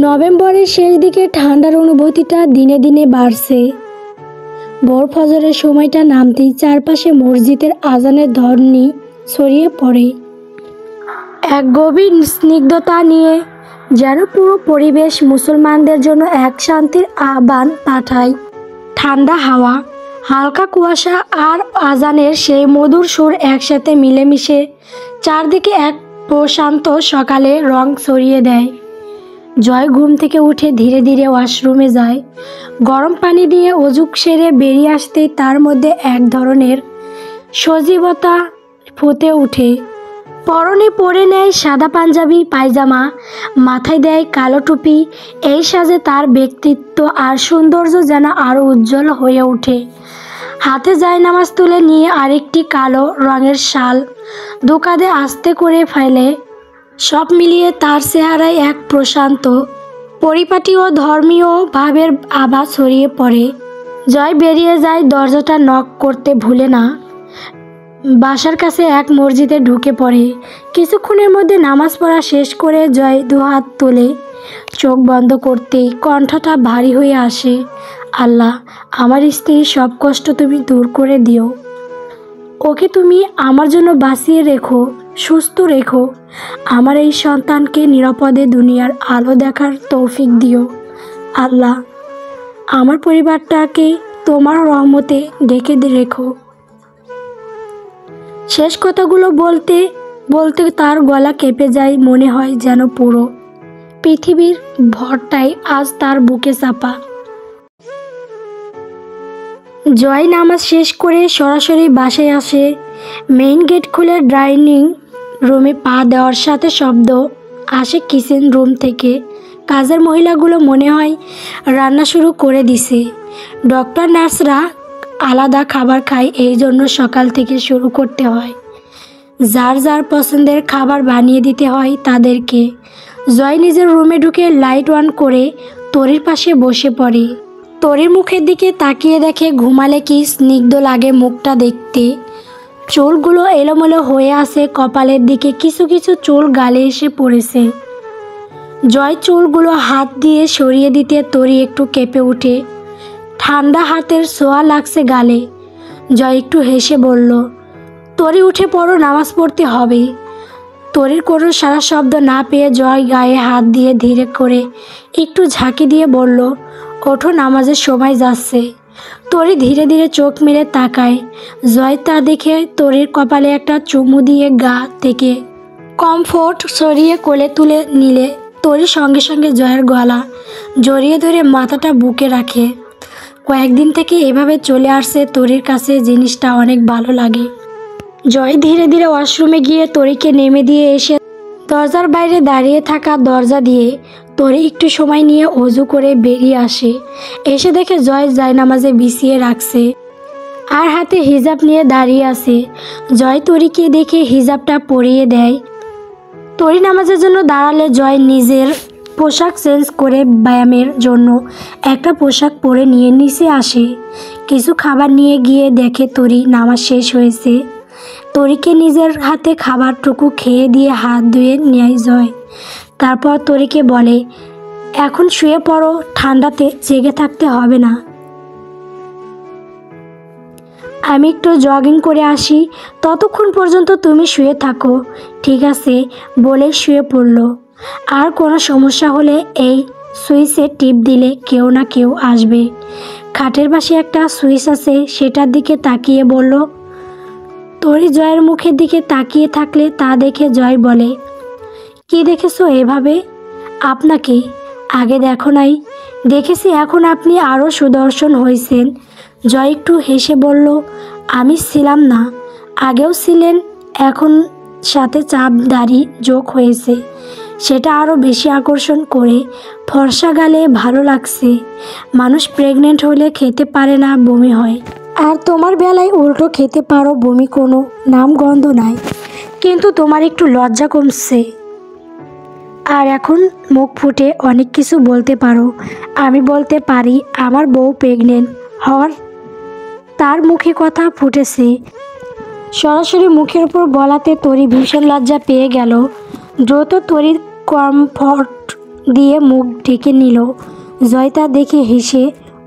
নভেম্বরের শেষ দিকে ঠান্ডার অনুভূতিটা দিনে দিনে বাড়ছে। ভোর ফজরের সময়টা নামতেই চারপাশে মসজিদের আজানের ধ্বনি ছড়িয়ে পড়ে, এক গভীর স্নিগ্ধতা নিয়ে, যেন পুরো পরিবেশ মুসলমানদের জন্য এক শান্তির আহ্বান পাঠায়। ঠান্ডা হাওয়া, হালকা কুয়াশা আর আজানের সেই মধুর সুর একসাথে মিলেমিশে চারদিকে এক প্রশান্ত সকালে রং ছড়িয়ে দেয়। জয় ঘুম থেকে উঠে ধীরে ধীরে ওয়াশরুমে যায়। গরম পানি দিয়ে অজু সেরে বেরিয়ে আসতেই তার মধ্যে এক ধরনের সজীবতা ফুটে ওঠে। পরনে পরে নেয় সাদা পাঞ্জাবি পায়জামা, মাথায় দেয় কালো টুপি। এই সাজে তার ব্যক্তিত্ব আর সৌন্দর্য যেন আরও উজ্জ্বল হয়ে ওঠে। হাতে জায়নামাজ তুলে নিয়ে আরেকটি কালো রঙের শাল দোকানে আস্তে করে ফেলে। সব মিলিয়ে তার চেহারায় এক প্রশান্ত, পরিপাটি ও ধর্মীয় ভাবের আভা ছড়িয়ে পড়ে। জয় বেরিয়ে যায়, দরজাটা নক করতে ভুলে না। বাসার কাছে এক মসজিদে ঢুকে পড়ে। কিছুক্ষণের মধ্যে নামাজ পড়া শেষ করে জয় দুহাত তুলে চোখ বন্ধ করতেই কণ্ঠটা ভারী হয়ে আসে, আল্লাহ, আমার স্ত্রীর সব কষ্ট তুমি দূর করে দিও। ওকে তুমি আমার জন্য বাঁচিয়ে রেখো, সুস্থ রেখো। আমার এই সন্তানকে নিরাপদে দুনিয়ার আলো দেখার তৌফিক দিও। আল্লাহ, আমার পরিবারটাকে তোমার রহমতে ঢেকে রেখো। শেষ কথাগুলো বলতে বলতে তার গলা কেঁপে যায়, মনে হয় যেন পুরো পৃথিবীর ভরটাই আজ তার বুকে চাপা। জয় নামাজ শেষ করে সরাসরি বাসায় আসে। মেইন গেট খুলে ডাইনিং রুমে পা দেওয়ার সাথে শব্দ আসে কিচেন রুম থেকে। কাজের মহিলাগুলো মনে হয় রান্না শুরু করে দিছে। ডক্টর নার্সরা আলাদা খাবার খায়, এই জন্য সকাল থেকে শুরু করতে হয়। যার যার পছন্দের খাবার বানিয়ে দিতে হয় তাদেরকে। জয় নিজের রুমে ঢুকে লাইট অন করে তরির পাশে বসে পড়ে। তরির মুখের দিকে তাকিয়ে দেখে ঘুমালে কি স্নিগ্ধ লাগে মুখটা দেখতে। চুলগুলো এলোমেলো হয়ে আছে, কপালের দিকে কিছু কিছু চুল গালে এসে পড়েছে। জয় চুলগুলো হাত দিয়ে সরিয়ে দিতে তরি একটু কেঁপে ওঠে। ঠান্ডা হাতের ছোঁয়া লাগছে গালে। জয় একটু হেসে বলল, তরি উঠে পড়ো, নামাজ পড়তে হবে। তরির কোনো সারা শব্দ না পেয়ে জয় গায়ে হাত দিয়ে ধীরে করে একটু ঝাঁকি দিয়ে বলল, ওঠো, নামাজের সময় যাচ্ছে। তরি ধীরে ধীরে চোখ মেলে তাকায়। জয় তা দেখে তরির কপালে একটা চুমু দিয়ে গা থেকে কমফোর্ট সরিয়ে কোলে তুলে নিলে তরি সঙ্গে সঙ্গে জয়ের গলা জড়িয়ে ধরে মাথাটা বুকে রাখে। কয়েকদিন থেকে এভাবে চলে আসছে তরির কাছে, জিনিসটা অনেক ভালো লাগে। জয় ধীরে ধীরে ওয়াশরুমে গিয়ে তরিকে নেমে দিয়ে এসে দরজার বাইরে দাঁড়িয়ে থাকা দরজা দিয়ে তরি একটু সময় নিয়ে অজু করে বেরিয়ে আসে। এসে দেখে জয় জায়নামাজে বিছিয়ে রাখছে আর হাতে হিজাব নিয়ে দাঁড়িয়ে আছে। জয় তরিকে দেখে হিজাবটা পরিয়ে দেয়। তরি নামাজের জন্য দাঁড়ালে জয় নিজের পোশাক চেঞ্জ করে ব্যায়ামের জন্য একটা পোশাক পরে নিয়ে নিচে আসে। কিছু খাবার নিয়ে গিয়ে দেখে তরি নামাজ শেষ হয়েছে। তরিকে নিজের হাতে খাবারটুকু খেয়ে দিয়ে হাত ধুয়ে নেয় জয়। তারপর তরিকে বলে, এখন শুয়ে পড়ো, ঠান্ডাতে জেগে থাকতে হবে না। আমি একটু জগিং করে আসি, ততক্ষণ পর্যন্ত তুমি শুয়ে থাকো। ঠিক আছে বলে শুয়ে পড়ল। আর কোনো সমস্যা হলে এই সুইচে টিপ দিলে কেউ না কেউ আসবে। খাটের পাশে একটা সুইচ আছে, সেটার দিকে তাকিয়ে বলল। তরি জয়ের মুখের দিকে তাকিয়ে থাকলে তা দেখে জয় বলে, কি দেখেছো এভাবে? আপনাকে আগে দেখো নাই? দেখেছি, এখন আপনি আরও সুদর্শন হয়েছেন। জয় একটু হেসে বলল, আমি ছিলাম না, আগেও ছিলেন, এখন সাথে চাপ দাড়ি যোগ হয়েছে, সেটা আরও বেশি আকর্ষণ করে। ফর্সা গালে ভালো লাগছে। মানুষ প্রেগনেন্ট হলে খেতে পারে না, বমি হয়, আর তোমার বেলায় উল্টো খেতে পারো, বমি কোনো নামগন্ধ নাই, কিন্তু তোমার একটু লজ্জা কমছে। আর এখন মুখ ফুটে অনেক কিছু বলতে পারো। আমি বলতে পারি আমার বউ প্রেগনেন্ট হওয়ার, তার মুখে কথা ফুটেছে। সরাসরি মুখের উপর বলাতে তরি ভীষণ লজ্জা পেয়ে গেল। দ্রুত তরির কমফর্ট দিয়ে মুখ ঢেকে নিল। জয় তা দেখে হেসে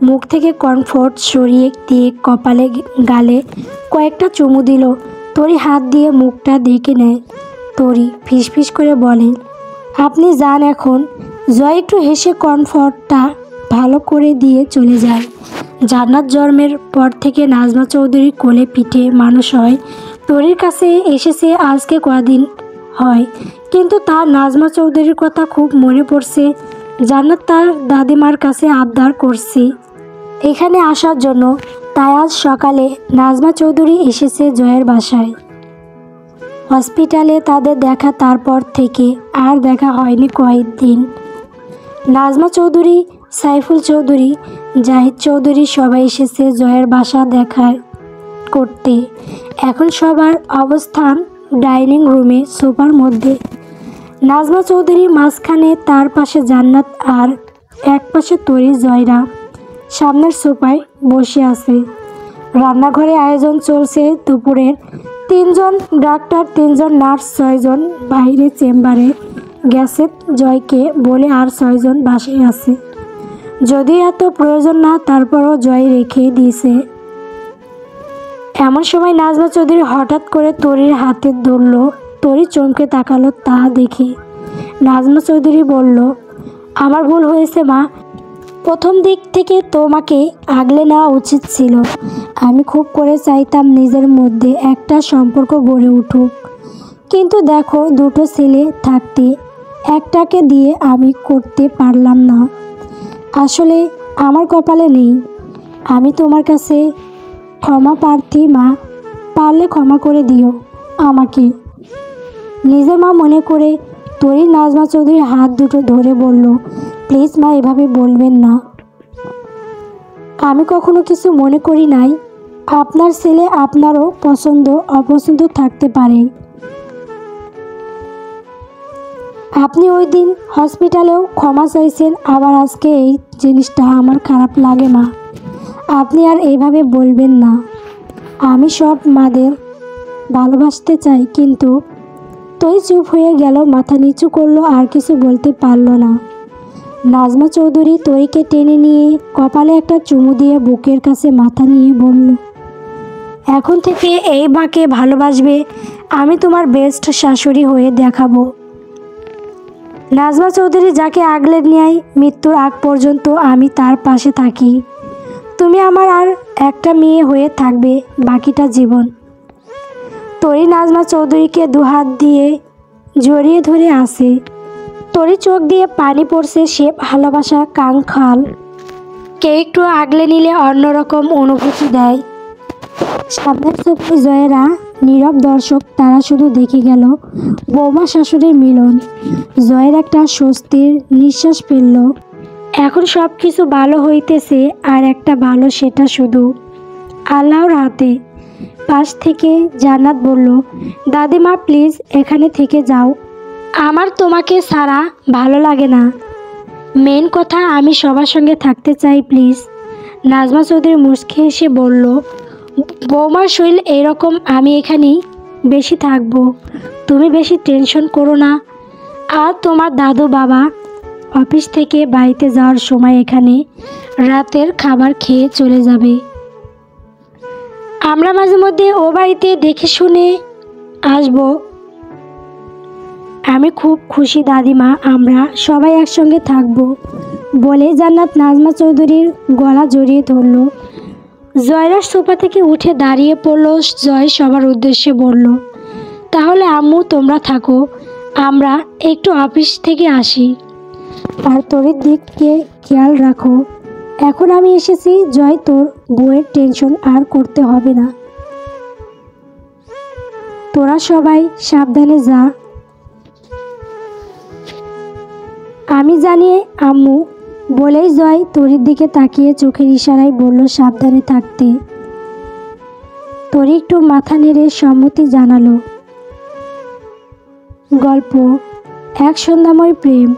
মুখ থেকে কমফোর্ট সরিয়ে দিয়ে কপালে গালে কয়েকটা চুমু দিল। তরি হাত দিয়ে মুখটা ঢেকে নেয়। তরি ফিসফিস করে বলে, আপনি যান এখন। জয় একটু হেসে কমফোর্টটা ভালো করে দিয়ে চলে যায়। জান্নাত জন্মের পর থেকে নাজমা চৌধুরী কোলে পিঠে মানুষ হয়। তরির কাছে এসেছে আজকে কদিন হয়, কিন্তু তার নাজমা চৌধুরীর কথা খুব মনে পড়ছে। জান্নাত তার দাদিমার কাছে আবদার করছে এখানে আসার জন্য, তাই আজ সকালে নাজমা চৌধুরী এসেছে জয়ের বাসায়। হসপিটালে তাদের দেখা, তারপর থেকে আর দেখা হয়নি কয়েকদিন। নাজমা চৌধুরী, সাইফুল চৌধুরী, জাহিদ চৌধুরী সবাই এসেছে জয়ের বাসা দেখা করতে। এখন সবার অবস্থান ডাইনিং রুমে সোফার মধ্যে। নাজমা চৌধুরী মাঝখানে, তার পাশে জান্নাত আর এক পাশে তরি জয়রা সামনের সোফায় বসে আছে। রান্নাঘরে আয়োজন চলছে দুপুরের। 3 জন ডাক্তার, 3 জন নার্স, 6 জন বাইরে চেম্বারে গেছে জয়কে বলে, আর 6 জন বাসায় আছে। যদি এত প্রয়োজন না, তারপরও জয় রেখে দিয়েছে। এমন সময় নাজমা চৌধুরী হঠাৎ করে তরির হাতে ধরল। তরি চমকে তাকালো তা দেখে। নাজমা চৌধুরী বলল, আমার ভুল হয়েছে মা, প্রথম দিক থেকে তোমাকে আগলে নেওয়া উচিত ছিল। আমি খুব করে চাইতাম নিজের মধ্যে একটা সম্পর্ক গড়ে উঠুক, কিন্তু দেখো দুটো ছেলে থাকতে একটাকে দিয়ে আমি করতে পারলাম না। আসলে আমার কপালে নেই। আমি তোমার কাছে ক্ষমা প্রার্থী মা, পারলে ক্ষমা করে দিও আমাকে। নিজের মা মনে করে তরি নাজমা চৌধুরীর হাত দুটো ধরে বলল, প্লিজ মা, এভাবে বলবেন না। আমি কখনো কিছু মনে করি নাই। আপনার ছেলে, আপনারও পছন্দ অপছন্দ থাকতে পারে। আপনি ওই দিন হসপিটালেও ক্ষমা চাইছেন, আবার আজকে এই জিনিসটা আমার খারাপ লাগে মা। আপনি আর এইভাবে বলবেন না। আমি সব মাদের ভালোবাসতে চাই, কিন্তু তুই চুপ হয়ে গেল, মাথা নিচু করলো, আর কিছু বলতে পারলো না। নাজমা চৌধুরী তরিকে টেনে নিয়ে কপালে একটা চুমু দিয়ে বুকের কাছে মাথা নিয়ে বলল, এখন থেকে এই মাকে ভালোবাসবে, আমি তোমার বেস্ট শাশুড়ি হয়ে দেখাবো। নাজমা চৌধুরী যাকে আগলে নেয় মৃত্যুর আগ পর্যন্ত আমি তার পাশে থাকি। তুমি আমার আর একটা মেয়ে হয়ে থাকবে বাকিটা জীবন। তরি নাজমা চৌধুরীকে দুহাত দিয়ে জড়িয়ে ধরে আসে। তরি চোখ দিয়ে পানি পড়ছে, সে ভালোবাসা কাঙ্ক্ষাল। কে একটু আগলে নিলে অন্যরকম অনুভূতি দেয়। সামনের চোখে জয়েরা নীরব দর্শক, তারা শুধু দেখে গেল বৌমা শাশুড়ির মিলন। জয়ের একটা স্বস্তির নিঃশ্বাস ফেলল। এখন সব কিছু ভালো হইতেছে, আর একটা ভালো, সেটা শুধু আল্লাহর হাতে। পাশ থেকে জান্নাত বলল, দাদিমা প্লিজ এখানে থেকে যাও, আমার তোমাকে ছাড়া ভালো লাগে না। মেন কথা, আমি সবার সঙ্গে থাকতে চাই প্লিজ। নাজমা চৌধুরী মুচকি হেসে বলল, বৌমার শরীর এরকম, আমি এখানেই বেশি থাকবো, তুমি বেশি টেনশন করো না। আর তোমার দাদু বাবা অফিস থেকে বাড়িতে যাওয়ার সময় এখানে রাতের খাবার খেয়ে চলে যাবে। আমরা মাঝে মধ্যে ও বাড়িতে দেখে শুনে আসবো। আমি খুব খুশি দাদিমা, আমরা সবাই একসঙ্গে থাকবো। বলে জান্নাত নাজমা চৌধুরীর গলা জড়িয়ে ধরল। জয়রা সোফা থেকে উঠে দাঁড়িয়ে পড়ল। জয় সবার উদ্দেশ্যে বলল, তাহলে আম্মু তোমরা থাকো, আমরা একটু অফিস থেকে আসি। আর তোর দিকে খেয়াল রাখো। এখন আমি এসেছি জয়, তোর বউয়ের টেনশন আর করতে হবে না। তোরা সবাই সাবধানে যা। আমি জানি আম্মু। বলেই জয় তরির দিকে তাকিয়ে চোখের ইশারায় বলল সাবধানে থাকতে। তরি একটু মাথা নেড়ে সম্মতি জানালো। গল্প এক সন্ধ্যাময় প্রেম।